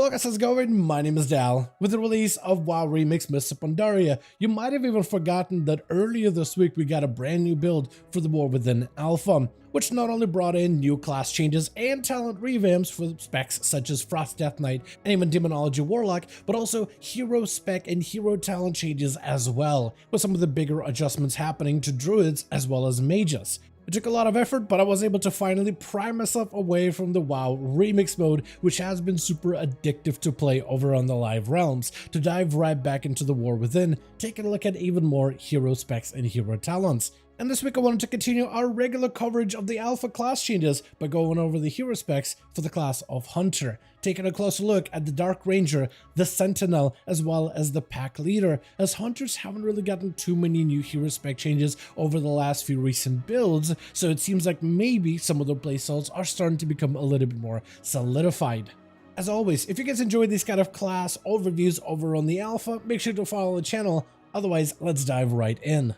Hello guys, how's it going? My name is Dal. With the release of WoW Remix Mists of Pandaria, you might have even forgotten that earlier this week we got a brand new build for the War Within Alpha, which not only brought in new class changes and talent revamps for specs such as Frost Death Knight and even Demonology Warlock, but also hero spec and hero talent changes as well, with some of the bigger adjustments happening to druids as well as mages. It took a lot of effort, but I was able to finally pry myself away from the WoW Remix mode, which has been super addictive to play over on the live realms, to dive right back into the War Within, taking a look at even more hero specs and hero talents. And this week I wanted to continue our regular coverage of the alpha class changes by going over the hero specs for the class of Hunter, taking a closer look at the Dark Ranger, the Sentinel, as well as the Pack Leader, as Hunters haven't really gotten too many new hero spec changes over the last few recent builds, so it seems like maybe some of the playstyles are starting to become a little bit more solidified. As always, if you guys enjoy these kind of class overviews over on the alpha, make sure to follow the channel. Otherwise, let's dive right in.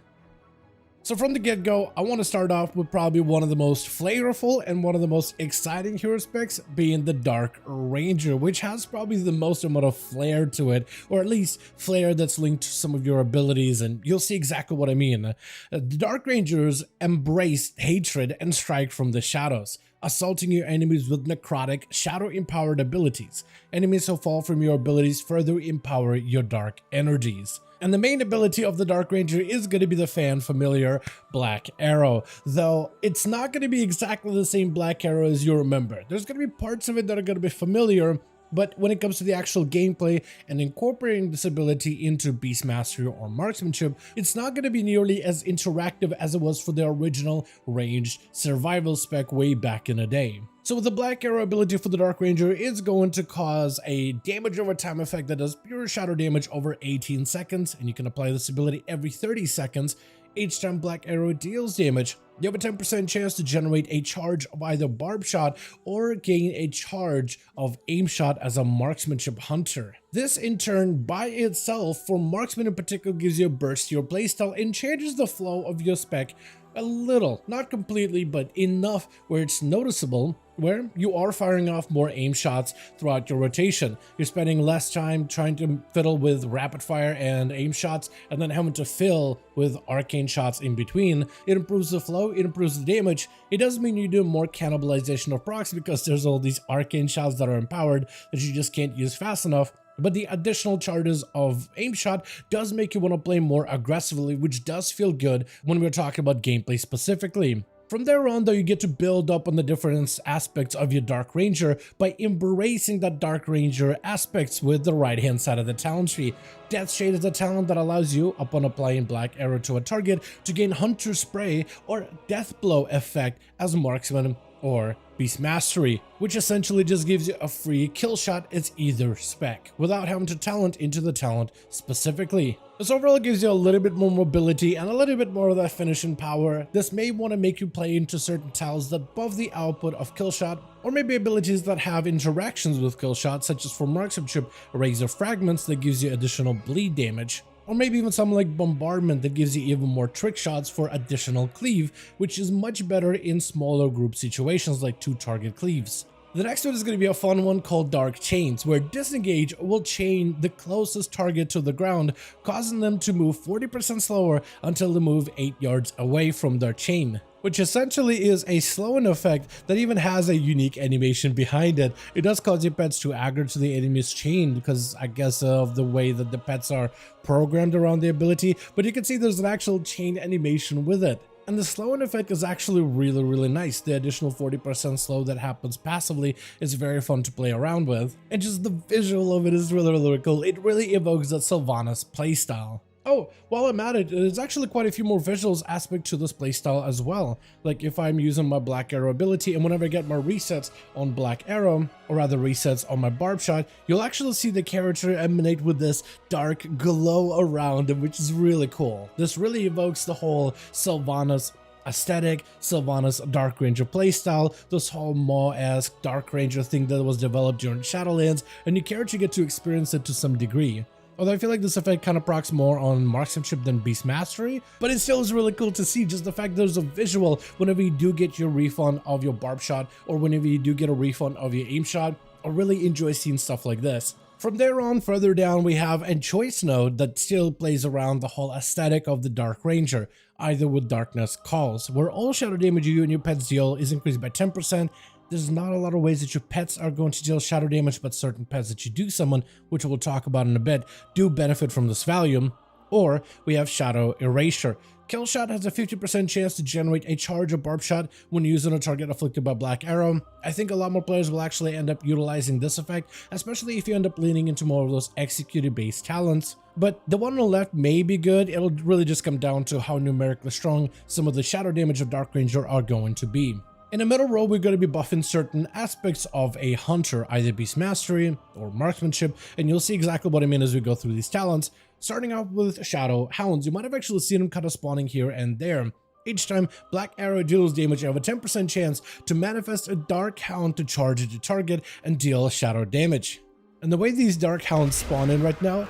So from the get-go, I want to start off with probably one of the most flavorful and one of the most exciting hero specs being the Dark Ranger, which has probably the most amount of flair to it, or at least flair that's linked to some of your abilities, and you'll see exactly what I mean. The Dark Rangers embrace hatred and strike from the shadows, assaulting your enemies with necrotic, shadow-empowered abilities. Enemies who fall from your abilities further empower your dark energies. And the main ability of the Dark Ranger is going to be the fan familiar Black Arrow, though it's not going to be exactly the same Black Arrow as you remember. There's going to be parts of it that are going to be familiar, but when it comes to the actual gameplay and incorporating this ability into Beast Mastery or Marksmanship, it's not going to be nearly as interactive as it was for the original ranged survival spec way back in the day. So with the Black Arrow ability for the Dark Ranger, it's going to cause a damage over time effect that does pure shadow damage over 18 seconds, and you can apply this ability every 30 seconds. Each time Black Arrow deals damage, you have a 10% chance to generate a charge of either Barb Shot or gain a charge of Aim Shot as a Marksmanship Hunter. This in turn by itself, for Marksman in particular, gives you a burst to your playstyle and changes the flow of your spec a little, not completely, but enough where it's noticeable, where you are firing off more aim shots throughout your rotation. You're spending less time trying to fiddle with rapid fire and aim shots and then having to fill with arcane shots in between. It improves the flow, it improves the damage. It doesn't mean you do more cannibalization of procs because there's all these arcane shots that are empowered that you just can't use fast enough. But the additional charges of aim shot does make you want to play more aggressively, which does feel good when we're talking about gameplay specifically. From there on, though, you get to build up on the different aspects of your Dark Ranger by embracing that Dark Ranger aspects with the right-hand side of the talent tree. Death Shade is a talent that allows you, upon applying Black Arrow to a target, to gain Hunter Spray or Death Blow effect as Marksman or Beast Mastery, which essentially just gives you a free kill shot as either spec, without having to talent into the talent specifically. This overall gives you a little bit more mobility and a little bit more of that finishing power. This may want to make you play into certain talents that buff the output of kill shot, or maybe abilities that have interactions with kill shot, such as for Marksmanship, Razor Fragments that gives you additional bleed damage. Or maybe even something like Bombardment that gives you even more trick shots for additional cleave, which is much better in smaller group situations like 2-target cleaves. The next one is going to be a fun one called Dark Chains, where Disengage will chain the closest target to the ground, causing them to move 40% slower until they move 8 yards away from their chain, which essentially is a slowing effect that even has a unique animation behind it. It does cause your pets to aggro to the enemy's chain because I guess of the way that the pets are programmed around the ability, but you can see there's an actual chain animation with it. And the slowing effect is actually really nice. The additional 40% slow that happens passively is very fun to play around with. And just the visual of it is really cool. It really evokes that Sylvanas playstyle. Oh, while I'm at it, there's actually quite a few more visuals aspect to this playstyle as well. Like if I'm using my Black Arrow ability and whenever I get my resets on Black Arrow, or rather resets on my Barb Shot, you'll actually see the character emanate with this dark glow around him, which is really cool. This really evokes the whole Sylvanas aesthetic, Sylvanas Dark Ranger playstyle, this whole Maw-esque Dark Ranger thing that was developed during Shadowlands, and your character get to experience it to some degree. Although I feel like this effect kind of procs more on Marksmanship than Beast Mastery, but it still is really cool to see just the fact there's a visual whenever you do get your refund of your Barb Shot, or whenever you do get a refund of your Aim Shot, I really enjoy seeing stuff like this. From there on, further down, we have a choice node that still plays around the whole aesthetic of the Dark Ranger, either with Darkness Calls, where all shadow damage you and your pets deal is increased by 10%. There's not a lot of ways that your pets are going to deal shadow damage, but certain pets that you do summon, which we'll talk about in a bit, do benefit from this value. Or we have Shadow Erasure. Kill Shot has a 50% chance to generate a charge or barb shot when using a target afflicted by Black Arrow. I think a lot more players will actually end up utilizing this effect, especially if you end up leaning into more of those executed based talents. But the one on the left may be good. It'll really just come down to how numerically strong some of the shadow damage of Dark Ranger are going to be. In the middle row, we're going to be buffing certain aspects of a hunter, either Beast Mastery or Marksmanship, and you'll see exactly what I mean as we go through these talents. Starting off with Shadow Hounds, you might have actually seen them kind of spawning here and there. Each time Black Arrow deals damage, you have a 10% chance to manifest a Dark Hound to charge at your target and deal shadow damage. And the way these Dark Hounds spawn in right now,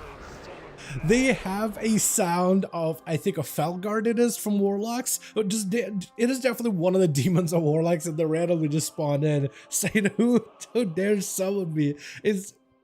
they have a sound of, I think, a Felguard it is from Warlocks. It is definitely one of the demons of Warlocks, and they randomly just spawn in saying, who dares summon me?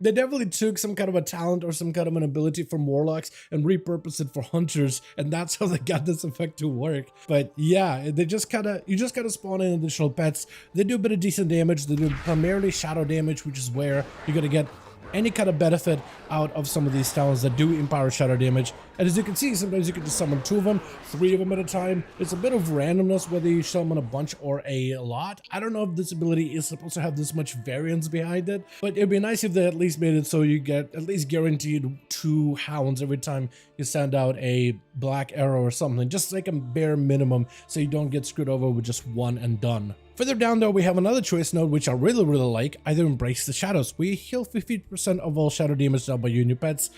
They definitely took some kind of a talent or some kind of an ability from Warlocks and repurposed it for Hunters, and that's how they got this effect to work. But yeah, you just kind of spawn in additional pets. They do a bit of decent damage. They do primarily shadow damage, which is where you're gonna get any kind of benefit out of some of these talents that do empower shadow damage. And as you can see, sometimes you can just summon 2 of them, 3 of them at a time. It's a bit of randomness whether you summon a bunch or a lot. I don't know if this ability is supposed to have this much variance behind it, but it'd be nice if they at least made it so you get at least guaranteed 2 hounds every time you send out a Black Arrow or something, just like a bare minimum, so you don't get screwed over with just 1 and done. Further down though, we have another choice node which I really like, either Embrace the Shadows, where you heal 50% of all shadow damage dealt by you and your pets.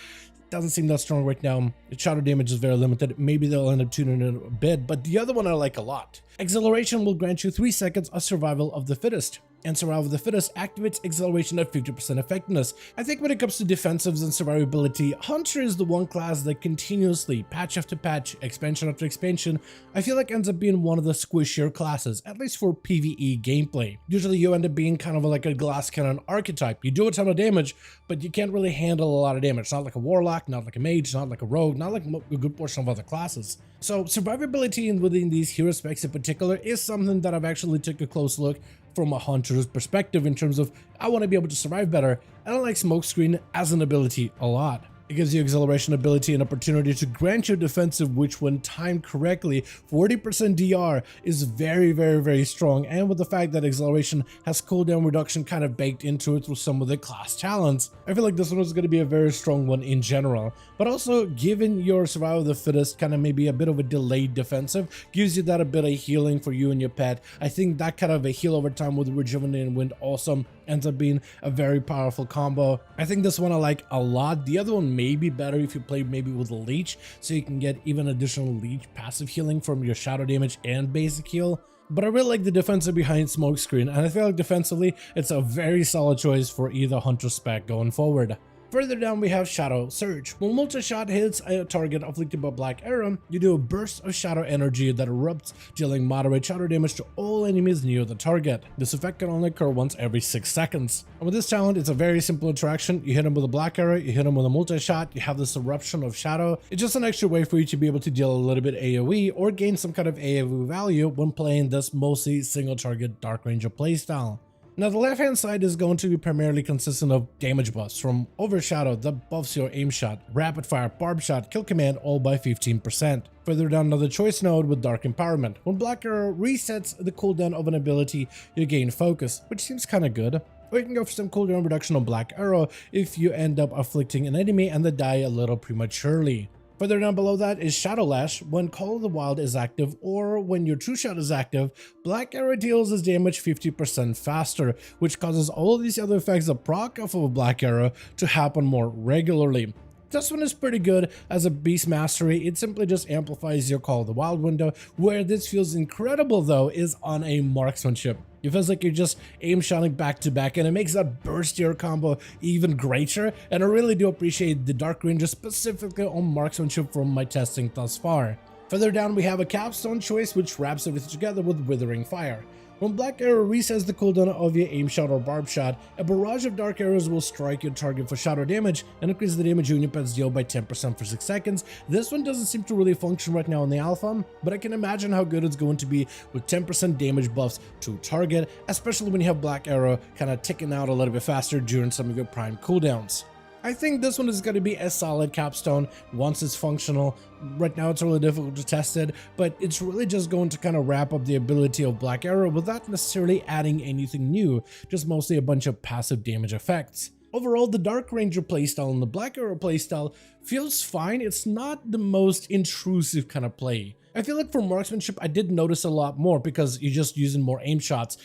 Doesn't seem that strong right now. The shadow damage is very limited. Maybe they'll end up tuning it a bit, but the other one I like a lot. Exhilaration will grant you 3 seconds of survival of the fittest, and survival of the fittest activates Exhilaration at 50% effectiveness. I think when it comes to defensives and survivability, Hunter is the one class that continuously, patch after patch, expansion after expansion, I feel like ends up being one of the squishier classes, at least for PvE gameplay. Usually you end up being kind of like a glass cannon archetype. You do a ton of damage, but you can't really handle a lot of damage. Not like a Warlock, not like a Mage, not like a Rogue, not like a good portion of other classes. So survivability within these hero specs in particular is something that I've actually took a close look from a hunter's perspective in terms of I want to be able to survive better, and I like Smokescreen as an ability a lot. It gives you Exhilaration ability and opportunity to grant your defensive, which when timed correctly, 40% DR is very strong, and with the fact that Exhilaration has cooldown reduction kind of baked into it through some of the class talents, I feel like this one is going to be a very strong one in general. But also, given your survival of the fittest kind of maybe a bit of a delayed defensive, gives you that a bit of healing for you and your pet. I think that kind of a heal over time with Rejuvenating Wind also ends up being a very powerful combo. I think this one I like a lot. The other one may be better if you play maybe with a Leech, so you can get even additional Leech passive healing from your shadow damage and basic heal. But I really like the defensive behind Smokescreen, and I feel like defensively it's a very solid choice for either Hunter spec going forward. Further down we have Shadow Surge. When multi-shot hits a target afflicted by Black Arrow, you do a burst of shadow energy that erupts, dealing moderate shadow damage to all enemies near the target. This effect can only occur once every 6 seconds. And with this talent, it's a very simple interaction. You hit him with a Black Arrow, you hit him with a multi-shot, you have this eruption of shadow. It's just an extra way for you to be able to deal a little bit AoE or gain some kind of AoE value when playing this mostly single target Dark Ranger playstyle. Now the left hand side is going to be primarily consistent of damage buffs from Overshadow that buffs your aim shot, rapid fire, barb shot, kill command all by 15%. Further down another choice node with Dark Empowerment. When Black Arrow resets the cooldown of an ability, you gain focus, which seems kinda good. Or you can go for some cooldown reduction on Black Arrow if you end up afflicting an enemy and they die a little prematurely. Further down below that is Shadow Lash. When Call of the Wild is active or when your True Shot is active, Black Arrow deals this damage 50% faster, which causes all of these other effects that proc off of a Black Arrow to happen more regularly. This one is pretty good as a Beast Mastery. It simply just amplifies your Call of the Wild window. Where this feels incredible though is on a Marksmanship. It feels like you're just aim shotting back to back, and it makes that burstier combo even greater, and I really do appreciate the Dark Ranger specifically on Marksmanship from my testing thus far. Further down we have a capstone choice which wraps everything together with Withering Fire. When Black Arrow resets the cooldown of your aim shot or barb shot, a barrage of dark arrows will strike your target for shadow damage and increase the damage you and your pets deal by 10% for 6 seconds. This one doesn't seem to really function right now in the alpha, but I can imagine how good it's going to be with 10% damage buffs to target, especially when you have Black Arrow kind of ticking out a little bit faster during some of your prime cooldowns. I think this one is going to be a solid capstone once it's functional. Right now it's really difficult to test it, but it's really just going to kind of wrap up the ability of Black Arrow without necessarily adding anything new, just mostly a bunch of passive damage effects. Overall, the Dark Ranger playstyle and the Black Arrow playstyle feels fine. It's not the most intrusive kind of play. I feel like for marksmanship, I did notice a lot more because you're just using more aim shots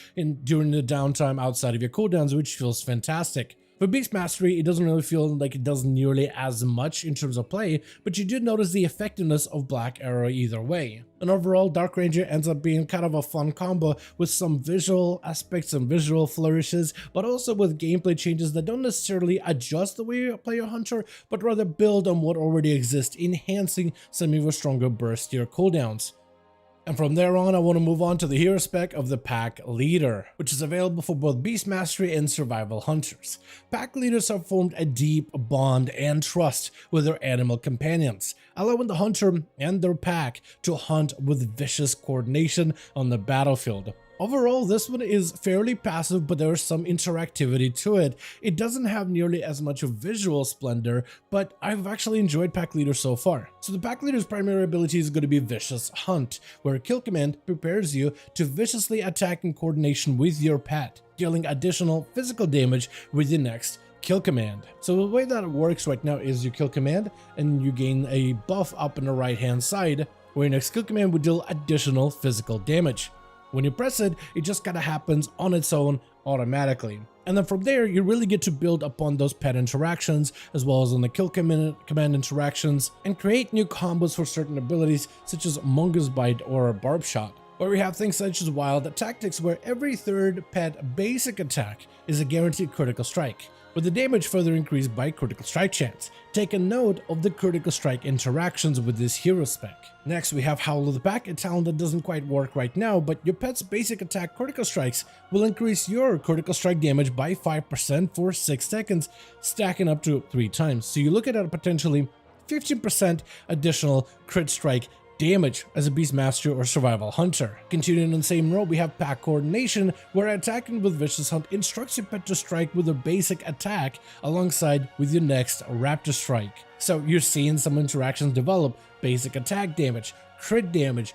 during the downtime outside of your cooldowns, which feels fantastic. For Beast Mastery, it doesn't really feel like it does nearly as much in terms of play, but you did notice the effectiveness of Black Arrow either way. And overall, Dark Ranger ends up being kind of a fun combo with some visual aspects and visual flourishes, but also with gameplay changes that don't necessarily adjust the way you play your Hunter, but rather build on what already exists, enhancing some of your stronger burstier cooldowns. And from there on, I want to move on to the hero spec of the Pack Leader, which is available for both Beast Mastery and Survival Hunters. Pack Leaders have formed a deep bond and trust with their animal companions, allowing the Hunter and their pack to hunt with vicious coordination on the battlefield. Overall, this one is fairly passive, but there's some interactivity to it. It doesn't have nearly as much of visual splendor, but I've actually enjoyed Pack Leader so far. So the Pack Leader's primary ability is going to be Vicious Hunt, where Kill Command prepares you to viciously attack in coordination with your pet, dealing additional physical damage with your next Kill Command. So the way that it works right now is you Kill Command and you gain a buff up in the right hand side, where your next Kill Command would deal additional physical damage. When you press it, it just kind of happens on its own automatically. And then from there, you really get to build upon those pet interactions, as well as on the Kill Command interactions, and create new combos for certain abilities, such as Mungus Bite or Barb Shot. Or we have things such as Wild Tactics, where every third pet basic attack is a guaranteed critical strike, with the damage further increased by critical strike chance. Take a note of the critical strike interactions with this hero spec. Next, we have Howl of the Pack, a talent that doesn't quite work right now, but your pet's basic attack critical strikes will increase your critical strike damage by 5% for 6 seconds, stacking up to 3 times. So you look at it potentially 15% additional crit strike damage as a Beastmaster or Survival Hunter. Continuing in the same row, we have Pack Coordination, where attacking with Vicious Hunt instructs your pet to strike with a basic attack alongside with your next Raptor Strike. So you're seeing some interactions develop: basic attack damage, crit damage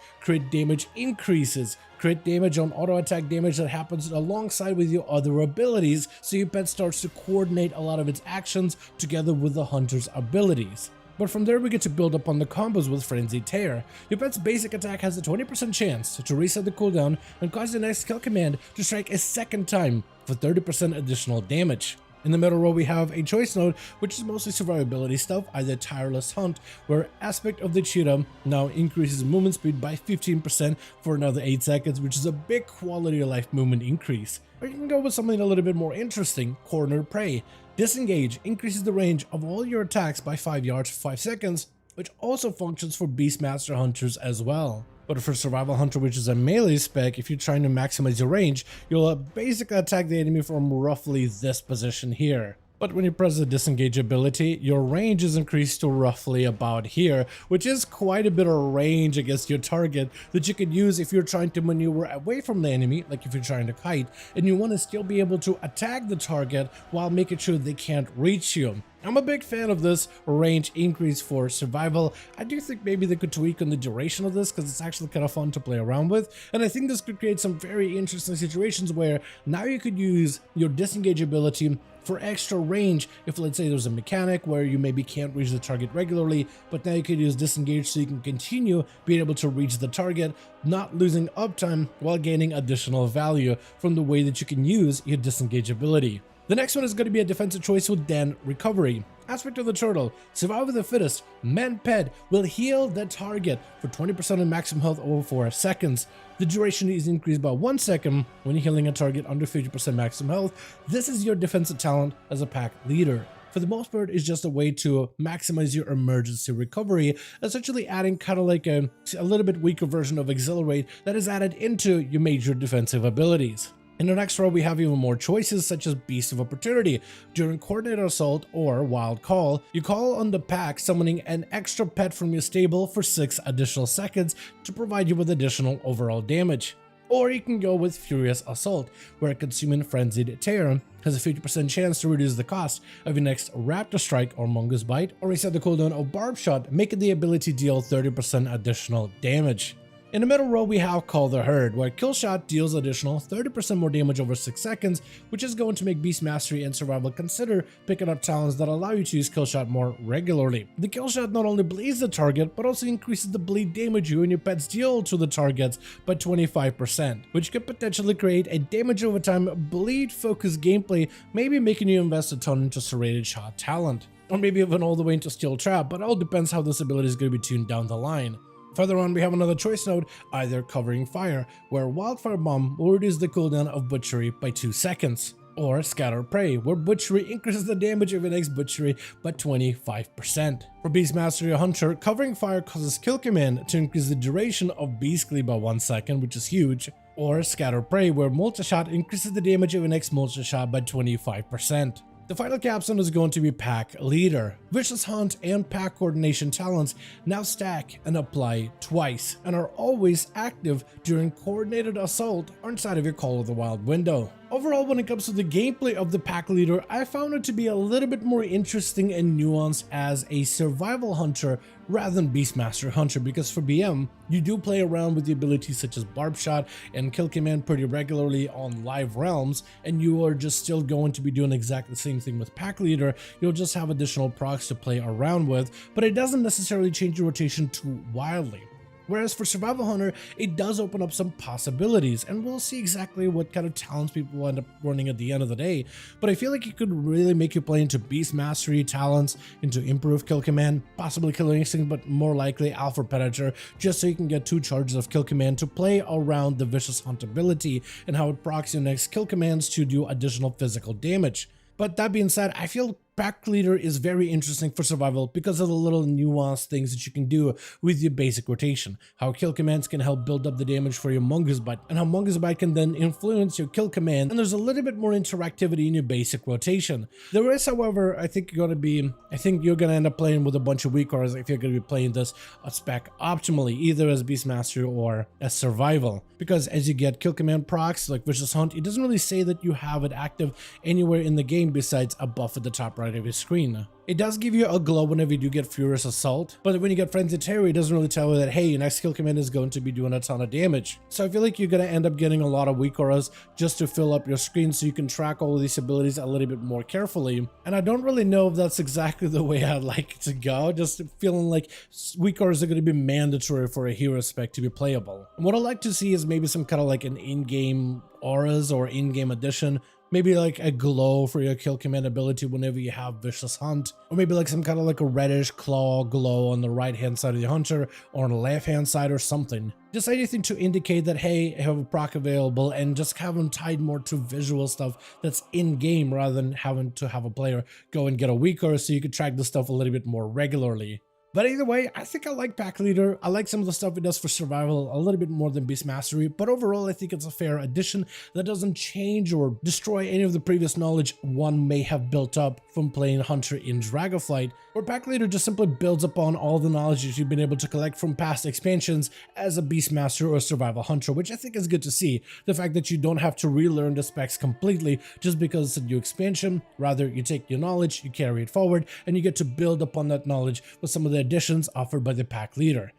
increases, crit damage on auto attack damage that happens alongside with your other abilities, so your pet starts to coordinate a lot of its actions together with the hunter's abilities. But from there we get to build up on the combos with Frenzied Tear. Your pet's basic attack has a 20% chance to reset the cooldown and cause the next Kill Command to strike a second time for 30% additional damage. In the middle row we have a choice node, which is mostly survivability stuff, either Tireless Hunt, where Aspect of the Cheetah now increases movement speed by 15% for another 8 seconds, which is a big quality of life movement increase. Or you can go with something a little bit more interesting, Cornered Prey. Disengage increases the range of all your attacks by 5 yards for 5 seconds, which also functions for Beastmaster Hunters as well. But for Survival Hunter, which is a melee spec, if you're trying to maximize your range, you'll basically attack the enemy from roughly this position here. But when you press the disengage ability, your range is increased to roughly about here, which is quite a bit of range against your target that you could use if you're trying to maneuver away from the enemy, like if you're trying to kite, and you want to still be able to attack the target while making sure they can't reach you. I'm a big fan of this range increase for survival. I do think maybe they could tweak on the duration of this because it's actually kind of fun to play around with. And I think this could create some very interesting situations where now you could use your disengage ability for extra range. If let's say there's a mechanic where you maybe can't reach the target regularly, but now you could use disengage so you can continue being able to reach the target, not losing uptime while gaining additional value from the way that you can use your disengage ability. The next one is going to be a defensive choice with Den Recovery. Aspect of the Turtle, Survival of the Fittest, Man Pet will heal the target for 20% of maximum health over 4 seconds. The duration is increased by 1 second when you're healing a target under 50% maximum health. This is your defensive talent as a pack leader. for the most part is just a way to maximize your emergency recovery, essentially adding kind of like a little bit weaker version of Accelerate that is added into your major defensive abilities. In the next row, we have even more choices such as Beast of Opportunity. During Coordinated Assault or Wild Call, you call on the pack, summoning an extra pet from your stable for 6 additional seconds to provide you with additional overall damage. Or you can go with Furious Assault, where Consuming Frenzied Tear has a 50% chance to reduce the cost of your next Raptor Strike or Mongoose Bite, or reset the cooldown of Barb Shot, making the ability deal 30% additional damage. In the middle row, we have Call the Herd, where Killshot deals additional 30% more damage over 6 seconds, which is going to make Beast Mastery and Survival consider picking up talents that allow you to use Killshot more regularly. The Killshot not only bleeds the target, but also increases the bleed damage you and your pets deal to the targets by 25%, which could potentially create a damage over time bleed-focused gameplay, maybe making you invest a ton into Serrated Shot talent. Or maybe even all the way into Steel Trap, but it all depends how this ability is going to be tuned down the line. Further on, we have another choice node, either Covering Fire, where Wildfire Bomb will reduce the cooldown of Butchery by 2 seconds, or Scatter Prey, where Butchery increases the damage of your next Butchery by 25%. For Beast Mastery or Hunter, Covering Fire causes Kill Command to increase the duration of Beast Cleave by 1 second, which is huge, or Scatter Prey, where Multi-Shot increases the damage of your next Multi-Shot by 25%. The final capstone is going to be Pack Leader. Vicious Hunt and Pack Coordination talents now stack and apply twice, and are always active during Coordinated Assault or inside of your Call of the Wild window. Overall, when it comes to the gameplay of the Pack Leader, I found it to be a little bit more interesting and nuanced as a survival hunter rather than Beastmaster Hunter, because for BM, you do play around with the abilities such as Barb Shot and Kill Command pretty regularly on live realms, and you are just still going to be doing exactly the same thing with Pack Leader. You'll just have additional procs to play around with, but it doesn't necessarily change your rotation too wildly. Whereas for Survival Hunter, it does open up some possibilities, and we'll see exactly what kind of talents people will end up running at the end of the day. But I feel like it could really make you play into Beast Mastery talents, into Improved Kill Command, possibly Killer Instinct, but more likely Alpha Predator, just so you can get 2 charges of Kill Command to play around the Vicious Hunt ability and how it procs your next Kill Commands to do additional physical damage. But that being said, I feel Pack Leader is very interesting for survival because of the little nuanced things that you can do with your basic rotation. How Kill Commands can help build up the damage for your Mongoose Bite, and how Mongoose Bite can then influence your Kill Command, and there's a little bit more interactivity in your basic rotation. There is, however, I think you're gonna end up playing with a bunch of weak cores if you're gonna be playing this spec optimally, either as Beastmaster or as Survival. Because as you get Kill Command procs like Vicious Hunt, it doesn't really say that you have it active anywhere in the game besides a buff at the top right of your screen. It does give you a glow whenever you do get Furious Assault, but when you get Frenzied Terror, it doesn't really tell you that, hey, your next Kill Command is going to be doing a ton of damage. So I feel like you're going to end up getting a lot of weak auras just to fill up your screen so you can track all of these abilities a little bit more carefully. And I don't really know if that's exactly the way I'd like it to go, just feeling like weak auras are going to be mandatory for a hero spec to be playable. And what I'd like to see is maybe some kind of like an in-game auras or in-game addition. Maybe like a glow for your Kill Command ability whenever you have Vicious Hunt. Or maybe like some kind of like a reddish claw glow on the right hand side of the hunter or on the left hand side or something. Just anything to indicate that, hey, I have a proc available, and just have them tied more to visual stuff that's in game rather than having to have a player go and get a weak aura so you can track the stuff a little bit more regularly. But either way, I think I like Pack Leader. I like some of the stuff it does for survival a little bit more than Beast Mastery, but overall I think it's a fair addition that doesn't change or destroy any of the previous knowledge one may have built up from playing Hunter in Dragonflight, where Pack Leader just simply builds upon all the knowledge that you've been able to collect from past expansions as a Beastmaster or Survival Hunter, which I think is good to see. The fact that you don't have to relearn the specs completely just because it's a new expansion. Rather, you take your knowledge, you carry it forward, and you get to build upon that knowledge with some of the additions offered by the Pack Leader.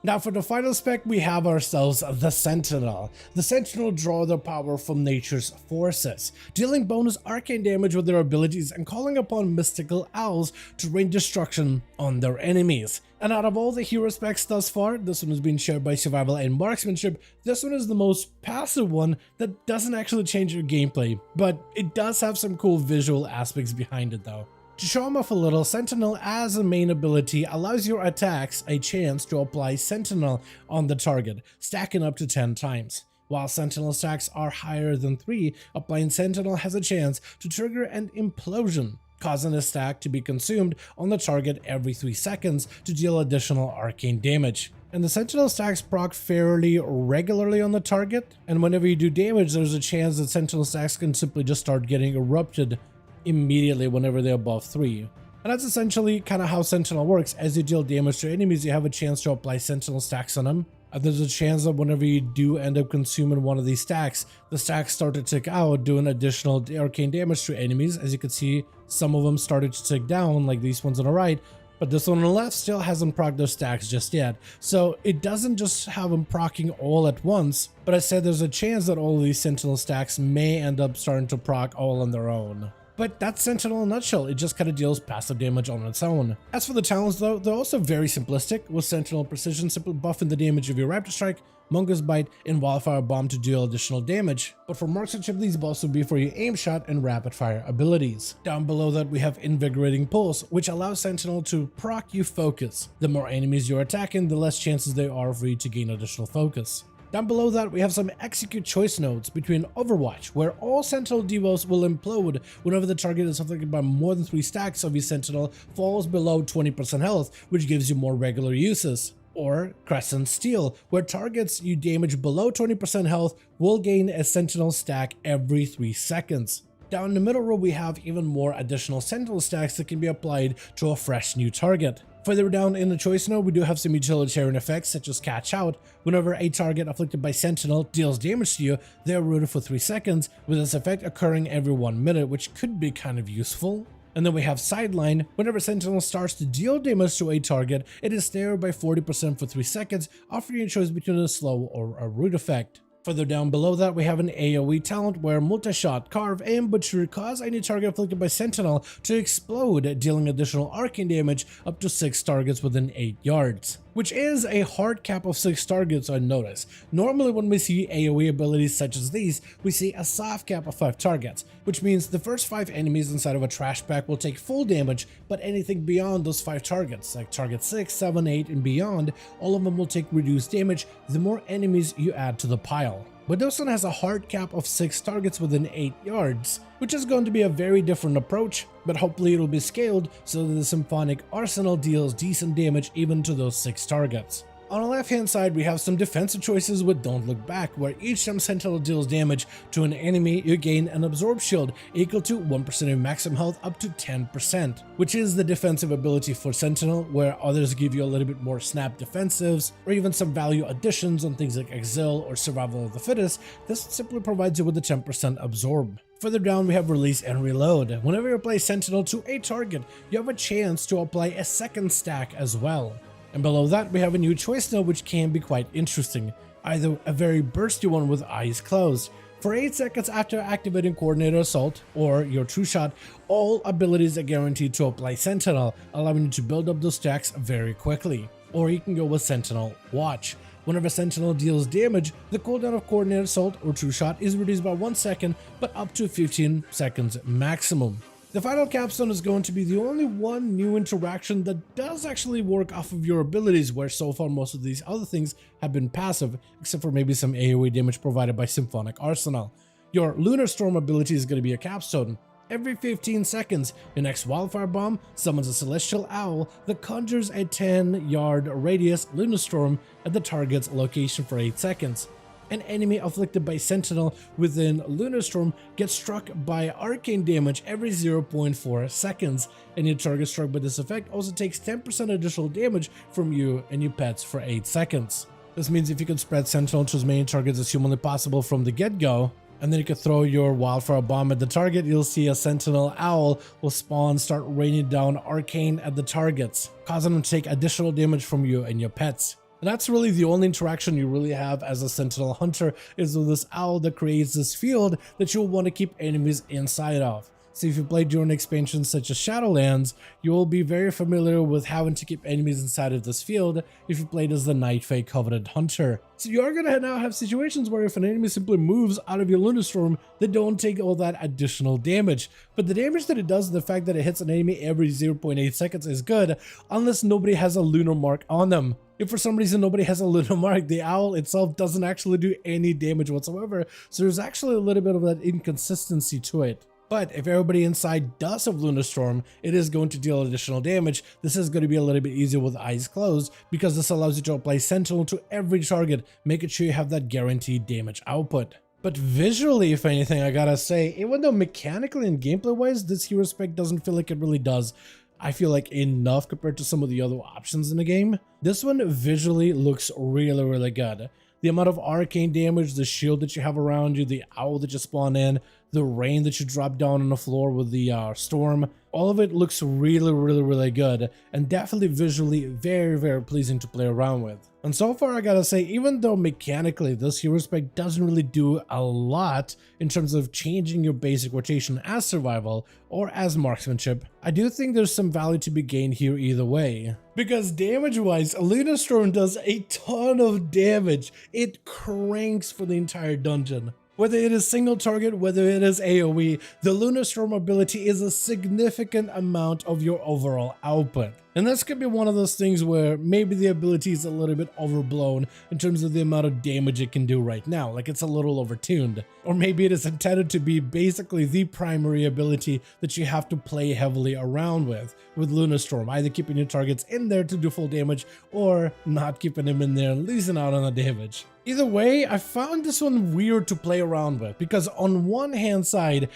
Now for the final spec, we have ourselves the Sentinel. The Sentinel draw their power from nature's forces, dealing bonus arcane damage with their abilities and calling upon mystical owls to rain destruction on their enemies. And out of all the hero specs thus far, this one has been shared by Survival and Marksmanship. This one is the most passive one that doesn't actually change your gameplay, but it does have some cool visual aspects behind it though. To show them off a little, Sentinel as a main ability allows your attacks a chance to apply Sentinel on the target, stacking up to 10 times. While Sentinel stacks are higher than 3, applying Sentinel has a chance to trigger an implosion. causing a stack to be consumed on the target every 3 seconds to deal additional arcane damage. And the Sentinel stacks proc fairly regularly on the target, and whenever you do damage, there's a chance that Sentinel stacks can simply just start getting erupted immediately whenever they're above 3. And that's essentially kind of how Sentinel works. As you deal damage to enemies, you have a chance to apply Sentinel stacks on them. There's a chance that whenever you do end up consuming one of these stacks, the stacks start to tick out, doing additional arcane damage to enemies. As you can see, some of them started to tick down, like these ones on the right, but this one on the left still hasn't procced those stacks just yet. So it doesn't just have them proccing all at once, but I said there's a chance that all of these Sentinel stacks may end up starting to proc all on their own. But that's Sentinel in a nutshell, it just kind of deals passive damage on its own. As for the talents though, they're also very simplistic, with Sentinel Precision simply buffing the damage of your Raptor Strike, Mongoose Bite, and Wildfire Bomb to deal additional damage. But for marksmanship, these buffs would be for your aim shot and rapid fire abilities. Down below that we have Invigorating Pulse, which allows Sentinel to proc you focus. The more enemies you're attacking, the less chances there are for you to gain additional focus. Down below that, we have some execute choice nodes between Overwatch, where all Sentinel devos will implode whenever the target is afflicted by more than 3 stacks of your Sentinel falls below 20% health, which gives you more regular uses. Or Crescent Steel, where targets you damage below 20% health will gain a Sentinel stack every 3 seconds. Down in the middle row, we have even more additional Sentinel stacks that can be applied to a fresh new target. Further down in the choice node, we do have some utilitarian effects such as Catch Out. Whenever a target afflicted by Sentinel deals damage to you, they are rooted for 3 seconds, with this effect occurring every 1 minute, which could be kind of useful. And then we have Sideline. Whenever Sentinel starts to deal damage to a target, it is snared by 40% for 3 seconds, offering a choice between a slow or a root effect. Further down below that, we have an AoE talent where Multi-Shot, Carve, and Butchery cause any target afflicted by Sentinel to explode, dealing additional arcane damage up to 6 targets within 8 yards. Which is a hard cap of 6 targets, I notice. Normally when we see AoE abilities such as these, we see a soft cap of 5 targets, which means the first 5 enemies inside of a trash pack will take full damage, but anything beyond those 5 targets, like target 6, 7, 8, and beyond, all of them will take reduced damage the more enemies you add to the pile. But this one has a hard cap of 6 targets within 8 yards, which is going to be a very different approach, but hopefully it'll be scaled so that the Symphonic Arsenal deals decent damage even to those 6 targets. On the left hand side, we have some defensive choices with Don't Look Back, where each time Sentinel deals damage to an enemy, you gain an Absorb Shield equal to 1% of maximum health up to 10%, which is the defensive ability for Sentinel, where others give you a little bit more snap defensives, or even some value additions on things like Exile or Survival of the Fittest. This simply provides you with a 10% Absorb. Further down, we have Release and Reload. Whenever you apply Sentinel to a target, you have a chance to apply a second stack as well. And below that, we have a new choice node which can be quite interesting, either a very bursty one with eyes closed. For 8 seconds after activating Coordinated Assault or your True Shot, all abilities are guaranteed to apply Sentinel, allowing you to build up those stacks very quickly. Or you can go with Sentinel Watch. Whenever Sentinel deals damage, the cooldown of Coordinated Assault or True Shot is reduced by 1 second, but up to 15 seconds maximum. The final capstone is going to be the only one new interaction that does actually work off of your abilities, where so far most of these other things have been passive, except for maybe some AoE damage provided by Symphonic Arsenal. Your Lunar Storm ability is going to be a capstone. Every 15 seconds, your next Wildfire Bomb summons a Celestial Owl that conjures a 10-yard radius Lunar Storm at the target's location for 8 seconds. An enemy afflicted by Sentinel within Lunar Storm gets struck by arcane damage every 0.4 seconds, and your target struck by this effect also takes 10% additional damage from you and your pets for 8 seconds. This means if you can spread Sentinel to as many targets as humanly possible from the get-go, and then you can throw your Wildfire Bomb at the target, you'll see a Sentinel Owl will spawn, start raining down arcane at the targets, causing them to take additional damage from you and your pets. And that's really the only interaction you really have as a Sentinel Hunter, is with this owl that creates this field that you'll want to keep enemies inside of. So if you played during expansions such as Shadowlands, you will be very familiar with having to keep enemies inside of this field if you played as the Night Fae Covenant Hunter. So you are going to now have situations where if an enemy simply moves out of your Lunar Storm, they don't take all that additional damage. But the damage that it does, the fact that it hits an enemy every 0.8 seconds is good, unless nobody has a lunar mark on them. If for some reason nobody has a lunar mark, the owl itself doesn't actually do any damage whatsoever, so there's actually a little bit of that inconsistency to it. But if everybody inside does have Lunarstorm, it is going to deal additional damage. This is going to be a little bit easier with eyes closed because this allows you to apply Sentinel to every target, making sure you have that guaranteed damage output. But visually, if anything, I gotta say, even though mechanically and gameplay wise, this hero spec doesn't feel like it really does, I feel like enough compared to some of the other options in the game. This one visually looks really, really good. The amount of arcane damage, the shield that you have around you, the owl that you spawn in, the rain that you drop down on the floor with the storm, all of it looks really, really, really good, and definitely visually very, very pleasing to play around with. And so far, I gotta say, even though mechanically this hero spec doesn't really do a lot in terms of changing your basic rotation as survival or as marksmanship, I do think there's some value to be gained here either way. Because damage-wise, Lunarstorm does a ton of damage. It cranks for the entire dungeon. Whether it is single target, whether it is AoE, the Lunarstorm ability is a significant amount of your overall output. And this could be one of those things where maybe the ability is a little bit overblown in terms of the amount of damage it can do right now, like it's a little overtuned. Or maybe it is intended to be basically the primary ability that you have to play heavily around with Lunarstorm, either keeping your targets in there to do full damage or not keeping them in there and losing out on the damage. Either way, I found this one weird to play around with because on one hand side,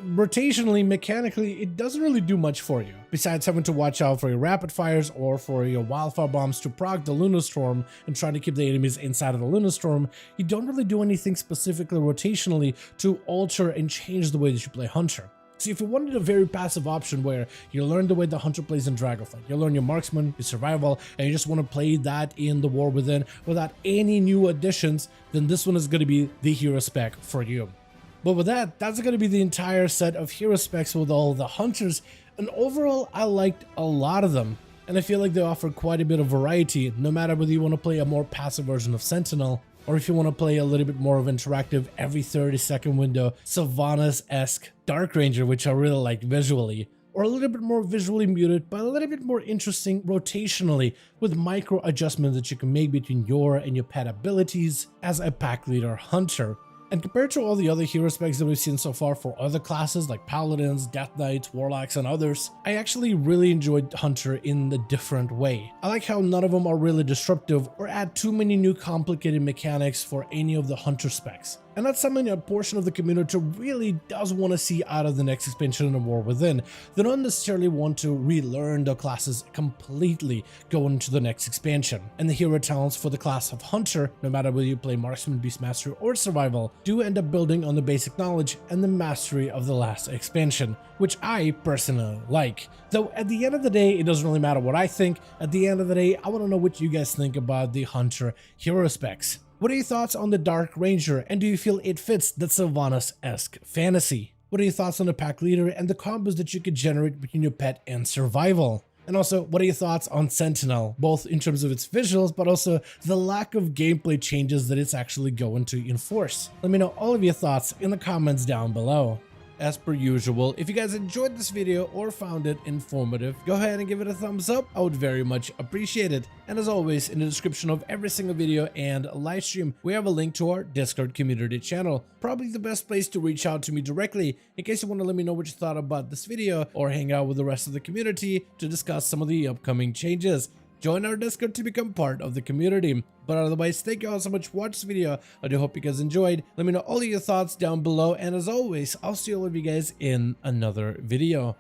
rotationally, mechanically, it doesn't really do much for you. Besides having to watch out for your rapid fires or for your wildfire bombs to proc the Lunarstorm and try to keep the enemies inside of the Lunarstorm, you don't really do anything specifically rotationally to alter and change the way that you play Hunter. See, if you wanted a very passive option where you learn the way the Hunter plays in Dragonflight, you learn your marksman, your survival, and you just want to play that in the War Within without any new additions, then this one is going to be the hero spec for you. But with that, that's going to be the entire set of hero specs with all the Hunters, and overall I liked a lot of them. And I feel like they offer quite a bit of variety, no matter whether you want to play a more passive version of Sentinel, or if you want to play a little bit more of interactive every 30-second window Sylvanas-esque Dark Ranger, which I really like visually, or a little bit more visually muted, but a little bit more interesting rotationally with micro adjustments that you can make between your and your pet abilities as a pack leader Hunter. And compared to all the other hero specs that we've seen so far for other classes like Paladins, Death Knights, Warlocks, and others, I actually really enjoyed Hunter in a different way. I like how none of them are really disruptive or add too many new complicated mechanics for any of the Hunter specs. And that's something a portion of the community really does want to see out of the next expansion in the War Within. They don't necessarily want to relearn the classes completely going into the next expansion. And the hero talents for the class of Hunter, no matter whether you play Marksman, Beastmaster, or Survival, do end up building on the basic knowledge and the mastery of the last expansion, which I personally like. Though at the end of the day, it doesn't really matter what I think. At the end of the day, I want to know what you guys think about the Hunter hero specs. What are your thoughts on the Dark Ranger, and do you feel it fits that Sylvanas-esque fantasy? What are your thoughts on the pack leader and the combos that you could generate between your pet and survival? And also, what are your thoughts on Sentinel, both in terms of its visuals, but also the lack of gameplay changes that it's actually going to enforce? Let me know all of your thoughts in the comments down below. As per usual, if you guys enjoyed this video or found it informative, go ahead and give it a thumbs up. I would very much appreciate it. And as always, in the description of every single video and live stream, we have a link to our Discord community channel. Probably the best place to reach out to me directly in case you want to let me know what you thought about this video or hang out with the rest of the community to discuss some of the upcoming changes. Join our Discord to become part of the community. But otherwise, thank you all so much for watching this video. I do hope you guys enjoyed. Let me know all of your thoughts down below. And as always, I'll see all of you guys in another video.